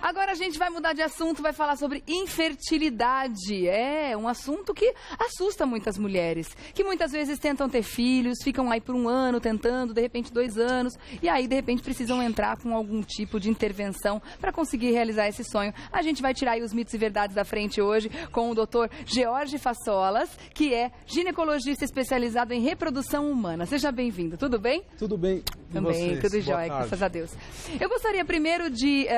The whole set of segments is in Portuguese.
Agora a gente vai mudar de assunto, vai falar sobre infertilidade. É um assunto que assusta muitas mulheres, que muitas vezes tentam ter filhos, ficam aí por 1 ano tentando, de repente 2 anos, e aí de repente precisam entrar com algum tipo de intervenção para conseguir realizar esse sonho. A gente vai tirar aí os mitos e verdades da frente hoje com o Dr. George Fassolas, que é ginecologista especializado em reprodução humana. Seja bem-vindo, tudo bem? Tudo bem. Também, tudo jóia, graças a Deus. Eu gostaria primeiro de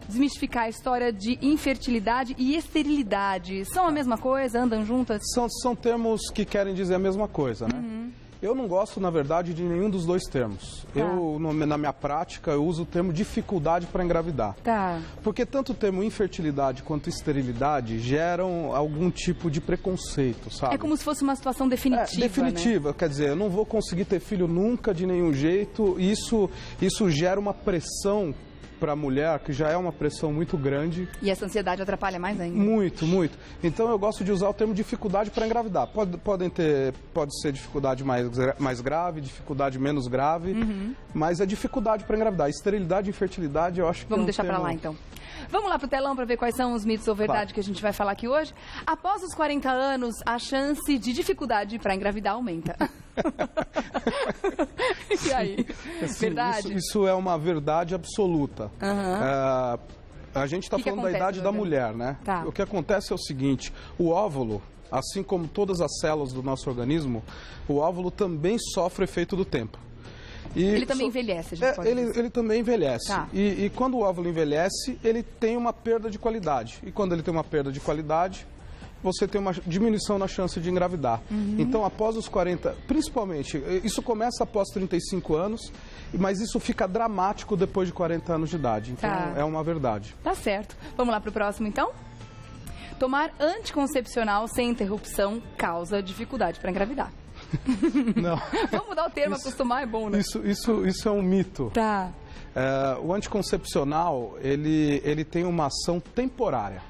desmistificar a história de infertilidade e esterilidade. São a mesma coisa? Andam juntas? São termos que querem dizer a mesma coisa, né? Eu não gosto, na verdade, de nenhum dos dois termos. Tá. Na minha prática, eu uso o termo dificuldade para engravidar. Tá. Porque tanto o termo infertilidade quanto esterilidade geram algum tipo de preconceito, sabe? É como se fosse uma situação definitiva, definitiva, né? Quer dizer, eu não vou conseguir ter filho nunca, de nenhum jeito. Isso gera uma pressão para a mulher, que já é uma pressão muito grande. E essa ansiedade atrapalha mais ainda? Muito, muito. Então eu gosto de usar o termo dificuldade para engravidar. Pode ser dificuldade mais grave, dificuldade menos grave, mas é dificuldade para engravidar. Esterilidade e infertilidade eu acho que Vamos deixar para lá então. Vamos lá pro telão para ver quais são os mitos ou verdade que a gente vai falar aqui hoje. Após os 40 anos, a chance de dificuldade para engravidar aumenta. E aí? Assim, Verdade? Isso é uma verdade absoluta. A gente está falando da idade da mulher, né? Tá. O que acontece é o seguinte, o óvulo, assim como todas as células do nosso organismo, o óvulo também sofre o efeito do tempo. Ele também envelhece, a gente pode dizer. Ele também envelhece. Tá. E quando o óvulo envelhece, ele tem uma perda de qualidade. E quando ele tem uma perda de qualidade, você tem uma diminuição na chance de engravidar. Então, após os 40, principalmente, isso começa após 35 anos, mas isso fica dramático depois de 40 anos de idade. Então, é uma verdade. Tá certo. Vamos lá pro próximo, então? Tomar anticoncepcional sem interrupção causa dificuldade para engravidar. Não. Vamos mudar o termo, acostumar é bom, né? Isso é um mito. Tá. O anticoncepcional, ele tem uma ação temporária.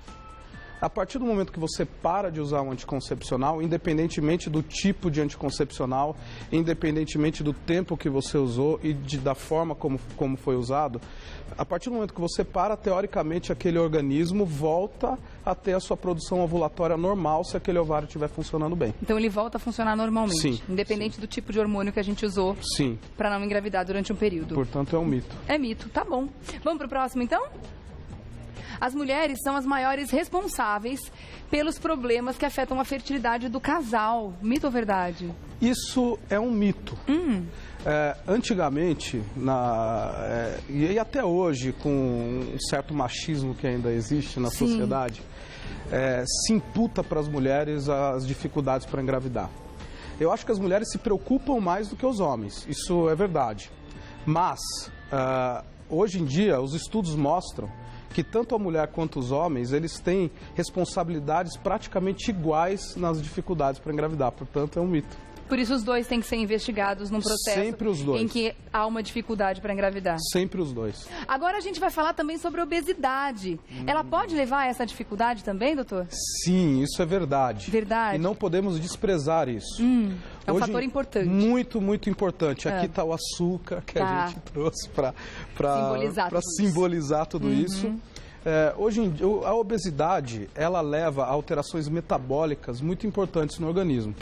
A partir do momento que você para de usar um anticoncepcional, independentemente do tipo de anticoncepcional, independentemente do tempo que você usou e da forma como foi usado, a partir do momento que você para, teoricamente, aquele organismo volta a ter a sua produção ovulatória normal se aquele ovário estiver funcionando bem. Então ele volta a funcionar normalmente, Sim, independente do tipo de hormônio que a gente usou para não engravidar durante um período. Portanto, é um mito. É mito, tá bom. Vamos pro próximo, então? As mulheres são as maiores responsáveis pelos problemas que afetam a fertilidade do casal. Mito ou verdade? Isso é um mito. Antigamente, e até hoje, com um certo machismo que ainda existe na sociedade, se imputa para as mulheres as dificuldades para engravidar. Eu acho que as mulheres se preocupam mais do que os homens, isso é verdade. Mas, hoje em dia, os estudos mostram que tanto a mulher quanto os homens, eles têm responsabilidades praticamente iguais nas dificuldades para engravidar, portanto é um mito. Por isso os dois têm que ser investigados num processo Sempre os dois. em que há uma dificuldade para engravidar. Sempre os dois. Agora a gente vai falar também sobre obesidade. Ela pode levar a essa dificuldade também, doutor? Sim, isso é verdade. Verdade. E não podemos desprezar isso. É um fator importante. Muito, muito importante. Aqui está o açúcar que a gente trouxe para simbolizar tudo isso. Hoje em dia, a obesidade, ela leva a alterações metabólicas muito importantes no organismo,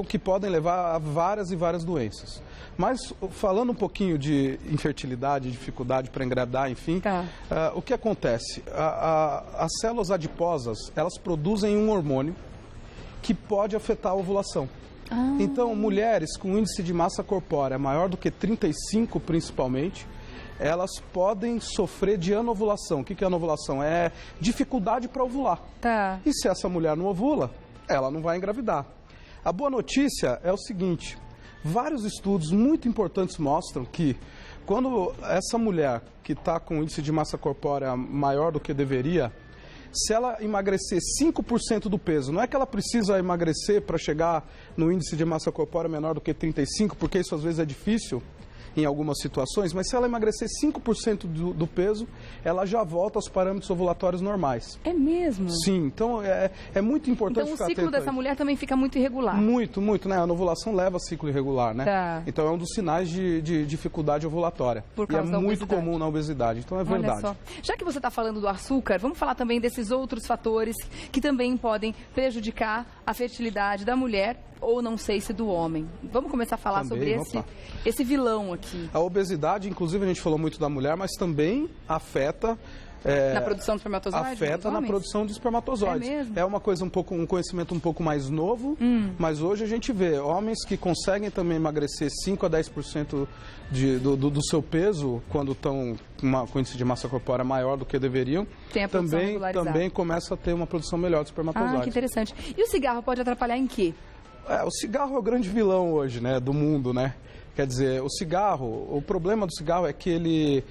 que podem levar a várias e várias doenças. Mas, falando um pouquinho de infertilidade, dificuldade para engravidar, enfim, o que acontece? As células adiposas, elas produzem um hormônio que pode afetar a ovulação. Então, mulheres com índice de massa corpórea maior do que 35, principalmente, elas podem sofrer de anovulação. O que é anovulação? É dificuldade para ovular. E se essa mulher não ovula, ela não vai engravidar. A boa notícia é o seguinte, vários estudos muito importantes mostram que quando essa mulher que está com índice de massa corpórea maior do que deveria, se ela emagrecer 5% do peso, não é que ela precisa emagrecer para chegar no índice de massa corpórea menor do que 35, porque isso às vezes é difícil. em algumas situações, mas se ela emagrecer 5% do peso, ela já volta aos parâmetros ovulatórios normais. É mesmo? Sim, então é muito importante ficar atento. Então o ciclo dessa mulher também fica muito irregular. Muito, né? A ovulação leva a ciclo irregular, né? Tá. Então é um dos sinais de dificuldade ovulatória. Por causa da muito comum na obesidade, então é verdade. Olha só. Já que você está falando do açúcar, vamos falar também desses outros fatores que também podem prejudicar a fertilidade da mulher ou não sei se do homem. Vamos começar a falar também, sobre esse vilão aqui. A obesidade, inclusive a gente falou muito da mulher, mas também afeta... na produção de espermatozoides? Afeta na produção de espermatozoides. É mesmo? É uma coisa um conhecimento um pouco mais novo, mas hoje a gente vê homens que conseguem também emagrecer 5 a 10% do seu peso quando estão com índice de massa corpórea maior do que deveriam. Tem a produção regularizada. Também começa a ter uma produção melhor de espermatozoides. Ah, que interessante. E o cigarro pode atrapalhar em quê? O cigarro é o grande vilão hoje, né, do mundo, né? Quer dizer, o problema do cigarro é que ele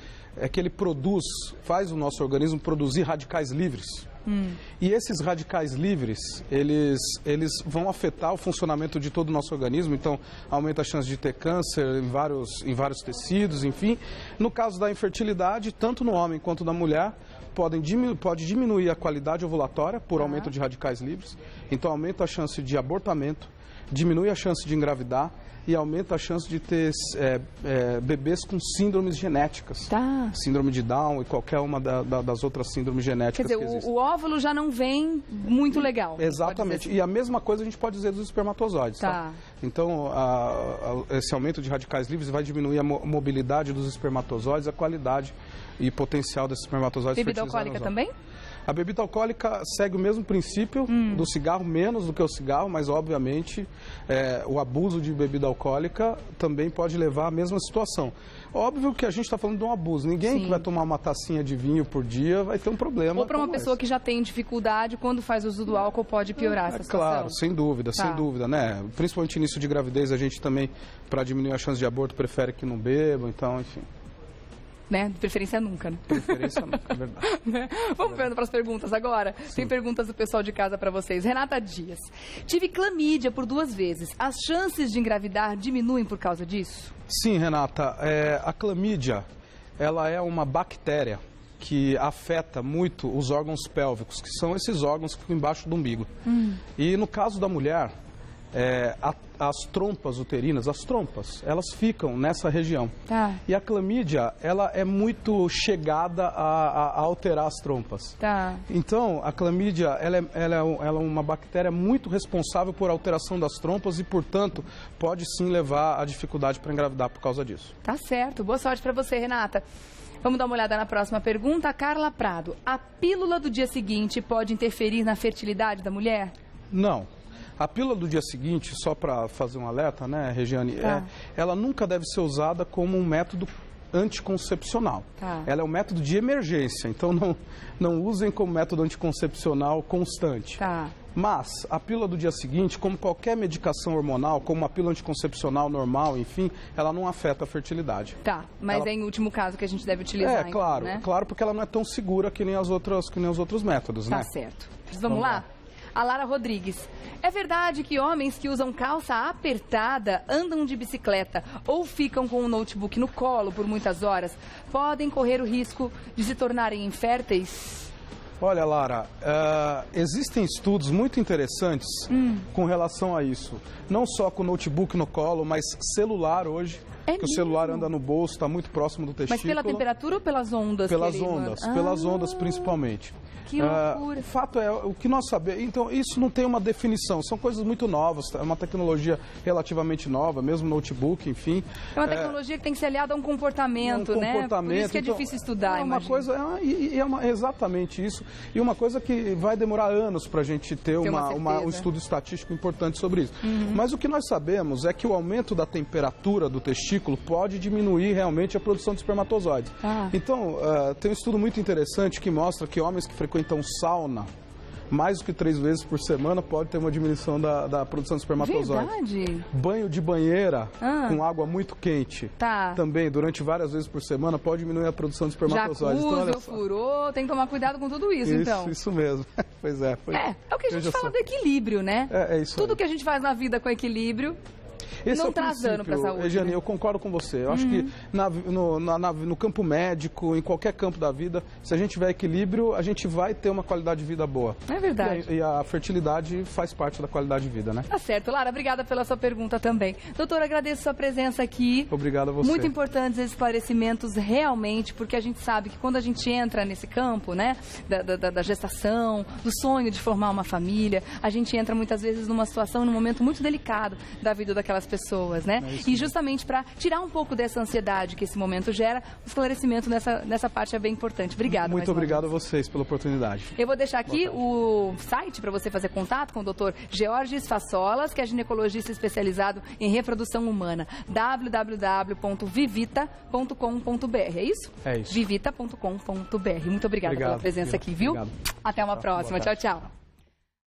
faz o nosso organismo produzir radicais livres. E esses radicais livres, eles vão afetar o funcionamento de todo o nosso organismo, então aumenta a chance de ter câncer em vários tecidos, enfim. No caso da infertilidade, tanto no homem quanto na mulher, pode diminuir a qualidade ovulatória por aumento de radicais livres, então aumenta a chance de abortamento, diminui a chance de engravidar e aumenta a chance de ter bebês com síndromes genéticas. Tá. Síndrome de Down e qualquer uma das outras síndromes genéticas. Quer dizer, o óvulo já não vem muito legal. Exatamente. E a mesma coisa a gente pode dizer dos espermatozoides. Tá. Então, esse aumento de radicais livres vai diminuir a mobilidade dos espermatozoides, a qualidade e potencial desses espermatozoides. Bebida alcoólica também? A bebida alcoólica segue o mesmo princípio do cigarro, menos do que o cigarro, mas obviamente o abuso de bebida alcoólica também pode levar à mesma situação. Óbvio que a gente está falando de um abuso. Ninguém que vai tomar uma tacinha de vinho por dia vai ter um problema. Ou para uma pessoa que já tem dificuldade, quando faz uso do álcool, pode piorar essa situação. Claro, sem dúvida, né? Principalmente início de gravidez, a gente também, para diminuir a chance de aborto, prefere que não bebam, então, enfim. Né? De preferência nunca, né? Preferência nunca, é verdade. Vamos vendo para as perguntas agora? Sim. Tem perguntas do pessoal de casa para vocês. Renata Dias. Tive clamídia por 2 vezes. As chances de engravidar diminuem por causa disso? Sim, Renata. A clamídia, ela é uma bactéria que afeta muito os órgãos pélvicos, que são esses órgãos que ficam embaixo do umbigo. E no caso da mulher, as trompas uterinas, elas ficam nessa região. Tá. E a clamídia, ela é muito chegada a alterar as trompas. Tá. Então, a clamídia, ela é uma bactéria muito responsável por alteração das trompas e, portanto, pode sim levar à dificuldade para engravidar por causa disso. Tá certo. Boa sorte para você, Renata. Vamos dar uma olhada na próxima pergunta. Carla Prado. A pílula do dia seguinte pode interferir na fertilidade da mulher? Não. A pílula do dia seguinte, só para fazer um alerta, né, Regiane, ela nunca deve ser usada como um método anticoncepcional. Tá. Ela é um método de emergência, então não usem como método anticoncepcional constante. Tá. Mas a pílula do dia seguinte, como qualquer medicação hormonal, como uma pílula anticoncepcional normal, enfim, ela não afeta a fertilidade. Tá, mas é em último caso que a gente deve utilizar, claro, então, né? Claro, porque ela não é tão segura que nem os outros métodos, né? Tá certo. Vamos lá? A Lara Rodrigues. É verdade que homens que usam calça apertada, andam de bicicleta ou ficam com o notebook no colo por muitas horas, podem correr o risco de se tornarem inférteis? Olha, Lara, existem estudos muito interessantes com relação a isso. Não só com o notebook no colo, mas celular hoje. Porque o celular anda no bolso, está muito próximo do testículo. Mas pela temperatura ou pelas ondas? Pelas ondas principalmente. Que loucura. O fato é, o que nós sabemos, então isso não tem uma definição, são coisas muito novas, é uma tecnologia relativamente nova, mesmo notebook, enfim. É uma tecnologia que tem que ser aliada a um comportamento, né? Por isso que é difícil estudar, exatamente isso, e uma coisa que vai demorar anos para a gente ter um estudo estatístico importante sobre isso. Mas o que nós sabemos é que o aumento da temperatura do testículo pode diminuir realmente a produção de espermatozoides. Então, tem um estudo muito interessante que mostra que homens que frequentam sauna mais do que 3 vezes por semana pode ter uma diminuição da produção de espermatozoides. Verdade? Banho de banheira com água muito quente também, durante várias vezes por semana, pode diminuir a produção de espermatozoides. Jacuzzi, furou, tem que tomar cuidado com tudo isso, então. Isso mesmo. Pois é. É o que a gente fala do equilíbrio, né? É isso. Tudo que a gente faz na vida com equilíbrio Esse não é o traz dano para a saúde. Regiane, eu concordo com você. Eu acho que no campo médico, em qualquer campo da vida, se a gente tiver equilíbrio, a gente vai ter uma qualidade de vida boa. É verdade. E a fertilidade faz parte da qualidade de vida, né? Tá certo. Lara, obrigada pela sua pergunta também. Doutor, agradeço a sua presença aqui. Obrigado a você. Muito importantes esses esclarecimentos realmente, porque a gente sabe que quando a gente entra nesse campo, né, da gestação, do sonho de formar uma família, a gente entra muitas vezes numa situação, num momento muito delicado da vida daquelas pessoas, né? E justamente para tirar um pouco dessa ansiedade que esse momento gera, o esclarecimento nessa parte é bem importante. Obrigada. Muito obrigado a vocês pela oportunidade. Eu vou deixar aqui o site para você fazer contato com o Dr. Georges Fassolas, que é ginecologista especializado em reprodução humana. www.vivita.com.br. É isso? É isso. Vivita.com.br. Muito obrigada pela presença aqui, viu? Obrigado. Até uma próxima. Tchau, tchau.